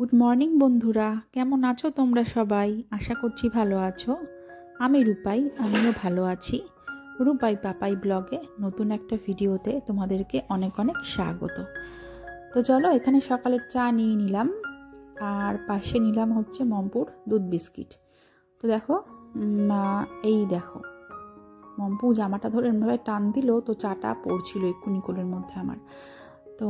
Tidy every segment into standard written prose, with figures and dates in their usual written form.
Good morning বন্ধুরা, কেমন আছো তোমরা সবাই? আশা করছি ভালো আছো। আমি রূপাই, আমিও ভালো আছি। রূপাই পাপাই ব্লগে নতুন একটা ভিডিওতে তোমাদেরকে অনেক অনেক স্বাগত। তো চলো, এখানে সকালের চা নিয়ে নিলাম, আর পাশে নিলাম হচ্ছে মমপুর দুধ বিস্কিট। তো দেখো, এই দেখো, মম্পু জামাটা ধরে এমনভাবে টান দিল তো চাটা পড়ছিল এক্ষুনি কোলের মধ্যে আমার। তো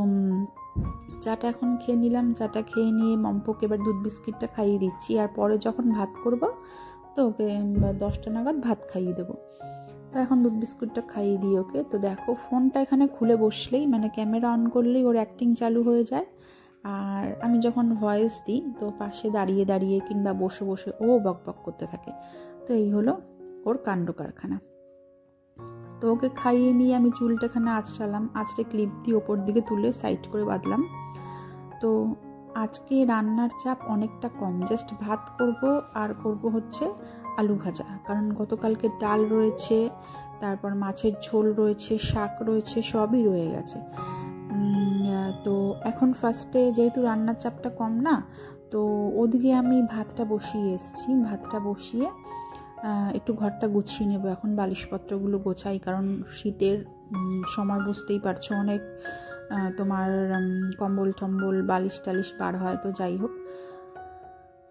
চাটা এখন খেয়ে নিলাম। চাটা খেয়ে নিয়ে মম্পুকে এবার দুধ বিস্কিটটা খাইয়ে দিচ্ছি, আর পরে যখন ভাত করব তো ওকে 10টা নাগাদ ভাত খাইয়ে দেবো। তো এখন দুধ বিস্কুটটা খাইয়ে দিই ওকে। তো দেখো, ফোনটা এখানে খুলে বসলেই মানে ক্যামেরা অন করলেই ওর অ্যাক্টিং চালু হয়ে যায়। আর আমি যখন ভয়েস দিই তো পাশে দাঁড়িয়ে দাঁড়িয়ে কিংবা বসে বসে ও বক বক করতে থাকে। তো এই হলো ওর কাণ্ড কারখানা। তো ওকে খাইয়ে নিয়ে আমি চুলটাখানে আঁচড়ালাম, আঁচড়ে ক্লিপ দিয়ে ওপর দিকে তুলে সাইড করে বাঁধলাম। তো আজকে রান্নার চাপ অনেকটা কম, জাস্ট ভাত করব আর করব হচ্ছে আলু ভাজা, কারণ গতকালকে ডাল রয়েছে, তারপর মাছের ঝোল রয়েছে, শাক রয়েছে, সবই রয়ে গেছে। তো এখন ফার্স্টে যেহেতু রান্নার চাপটা কম না, তো ওদিকে আমি ভাতটা বসিয়ে এসেছি। ভাতটা বসিয়ে একটু ঘরটা গুছিয়ে নেব। এখন বালিশপত্রগুলো গোছাই, কারণ শীতের সময় বুঝতেই পারছো, অনেক তোমার কম্বল টম্বল বালিশ টালিশ বার হয়। তো যাই হোক,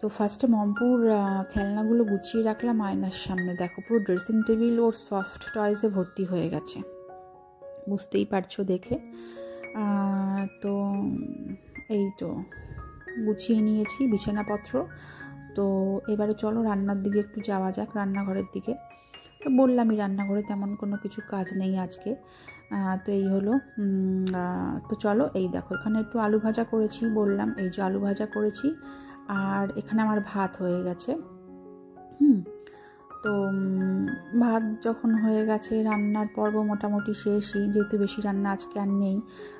তো ফার্স্টে মম্পুর খেলনাগুলো গুছিয়ে রাখলাম আয়নার সামনে। দেখো, পুরো ড্রেসিং টেবিল ওর সফট টয়েসে ভর্তি হয়ে গেছে, বুঝতেই পারছো দেখে। তো এই তো গুছিয়ে নিয়েছি বিছানাপত্র। তো এবারে চলো রান্নার দিকে একটু যাওয়া যাক, রান্নাঘরের দিকে। তো বললামই রান্নাঘরে তেমন কোনো কিছু কাজ নেই আজকে। তো এই হলো। তো চলো, এই দেখো, এখানে একটু আলু ভাজা করেছি, বললাম এই যে আলু ভাজা করেছি, আর এখানে আমার ভাত হয়ে গেছে। তো ভাত যখন হয়ে গেছে, রান্নার পর্ব মোটামুটি শেষই, যেহেতু বেশি রান্না আজকে আর নেই।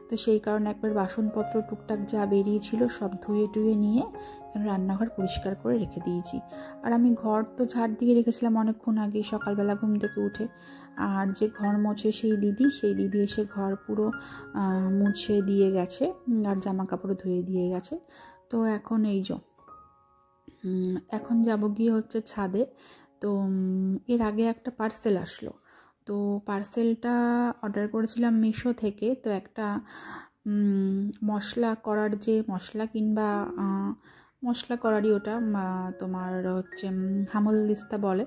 তো সেই কারণে একবার বাসনপত্র টুকটাক যা বেরিয়েছিল সব ধুয়ে টুয়ে নিয়ে এখানে রান্নাঘর পরিষ্কার করে রেখে দিয়েছি। আর আমি ঘর তো ঝাড় দিয়ে রেখেছিলাম অনেকক্ষণ আগেই, সকালবেলা ঘুম থেকে উঠে। আর যে ঘর মোছে সেই দিদি এসে ঘর পুরো মুছে দিয়ে গেছে, আর জামা কাপড় ধুয়ে দিয়ে গেছে। তো এখন এই যে এখন যাব গিয়ে হচ্ছে ছাদে। তো এর আগে একটা পার্সেল আসলো, তো পার্সেলটা অর্ডার করেছিলাম মিশো থেকে। তো একটা মশলা করার যে মশলা কিংবা মশলা করারই ওটা তোমার হচ্ছে হামলদিস্তা বলে,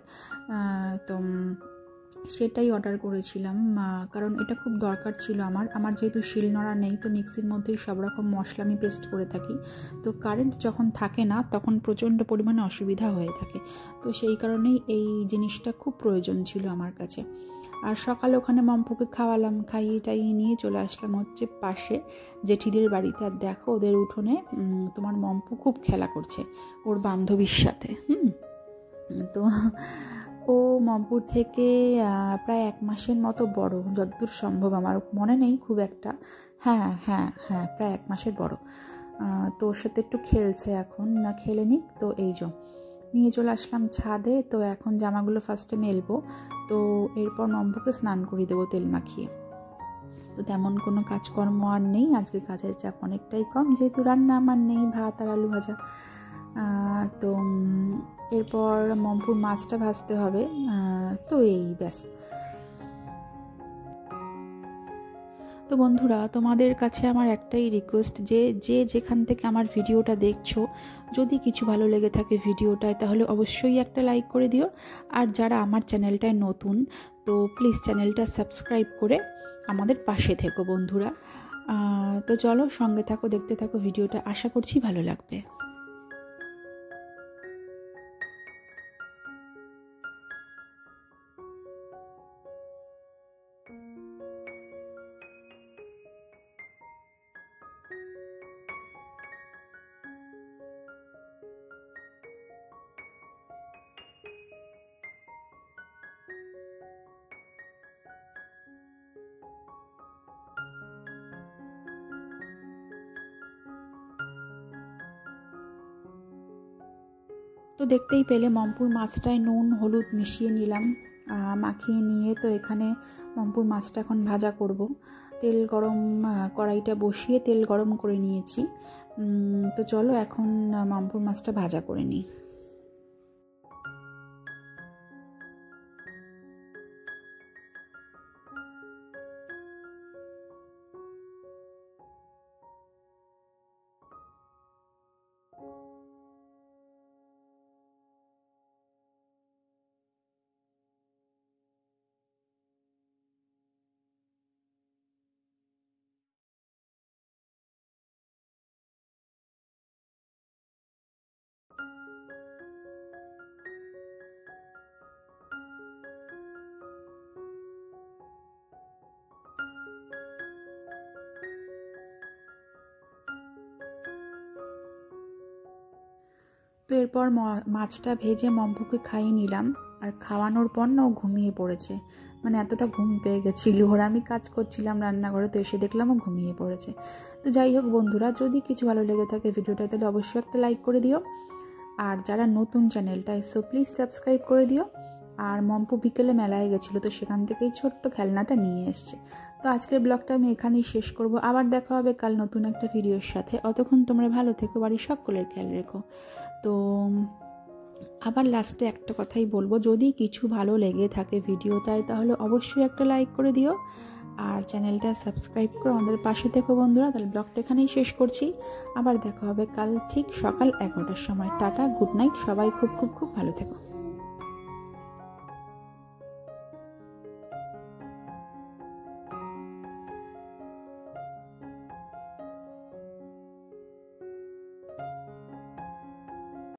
তো সেটাই অর্ডার করেছিলাম, কারণ এটা খুব দরকার ছিল আমার যেহেতু শিলনোড়া নেই, তো মিক্সির মধ্যেই সব রকম মশলা আমি পেস্ট করে থাকি। তো কারেন্ট যখন থাকে না তখন প্রচণ্ড পরিমাণে অসুবিধা হয়ে থাকে। তো সেই কারণেই এই জিনিসটা খুব প্রয়োজন ছিল আমার কাছে। আর সকালে ওখানে মম্পুকে খাওয়ালাম, খাইয়ে টাইয়ে নিয়ে চলে আসলাম হচ্ছে পাশে জেঠিদের বাড়িতে। আর দেখো, ওদের উঠোনে তোমার মম্পু খুব খেলা করছে ওর বান্ধবীর সাথে। তো ও মম্পুর থেকে প্রায় 1 মাসের মতো বড়, যতদূর সম্ভব, আমার মনে নেই খুব একটা। হ্যাঁ, প্রায় 1 মাসের বড়। তো ওর সাথে একটু খেলছে এখন, না খেলে নিক। তো এই যে নিয়ে চলে আসলাম ছাদে। তো এখন জামাগুলো ফার্স্টে মেলবো, তো এরপর মম্পুকে স্নান করিয়ে দেবো তেল মাখিয়ে। তো তেমন কোনো কাজকর্ম আর নেই আজকে, কাজের চাপ অনেকটাই কম, যেহেতু রান্না আমার নেই, ভাত আর আলু ভাজা। তো এরপর মম্পুর মাছটা ভাজতে হবে। তো এই ব্যাস। তো বন্ধুরা, তোমাদের কাছে আমার একটাই রিকোয়েস্ট, যে যেখান থেকে আমার ভিডিওটা দেখছো, যদি কিছু ভালো লেগে থাকে ভিডিওটায়, তাহলে অবশ্যই একটা লাইক করে দিও। আর যারা আমার চ্যানেলটায় নতুন, তো প্লিজ চ্যানেলটা সাবস্ক্রাইব করে আমাদের পাশে থেকো বন্ধুরা। তো চলো, সঙ্গে থাকো, দেখতে থাকো ভিডিওটা, আশা করছি ভালো লাগবে। তো দেখতেই পেলে মম্পুর মাছটায় নুন হলুদ মিশিয়ে নিলাম, মাখিয়ে নিয়ে। তো এখানে মম্পুর মাছটা এখন ভাজা করব। তেল গরম, কড়াইটা বসিয়ে তেল গরম করে নিয়েছি। তো চলো এখন মামপুর মাছটা ভাজা করে নিই। তো এরপর মাছটা ভেজে মম্পুকে খাইয়ে নিলাম, আর খাওয়ানোর পর না ও ঘুমিয়ে পড়েছে। মানে এতটা ঘুম পেয়ে গেছিল ওর, আমি কাজ করছিলাম রান্নাঘরে, তো এসে দেখলাম ও ঘুমিয়ে পড়েছে। তো যাই হোক বন্ধুরা, যদি কিছু ভালো লেগে থাকে ভিডিওটা তাহলে অবশ্যই একটা লাইক করে দিও, আর যারা নতুন চ্যানেলটা এসো প্লিজ সাবস্ক্রাইব করে দিও। আর মম্পু বিকেলে মেলায় গেছিলো, তো সেখান থেকেই ছোট্ট খেলনাটা নিয়ে এসছে। তো আজকের ব্লগটা আমি এখানেই শেষ করব, আবার দেখা হবে কাল নতুন একটা ভিডিওর সাথে। অতক্ষণ তোমরা ভালো থেকো, বাড়ির সকলের খেয়াল রেখো। তো আবার লাস্টে একটা কথাই বলবো, যদি কিছু ভালো লেগে থাকে ভিডিওটায় তাহলে অবশ্যই একটা লাইক করে দিও, আর চ্যানেলটা সাবস্ক্রাইব করে আমাদের পাশে থেকো বন্ধুরা। তাহলে ব্লগটা এখানেই শেষ করছি, আবার দেখা হবে কাল ঠিক সকাল 11টার সময়। টাটা, গুড নাইট, সবাই খুব খুব খুব ভালো থেকো।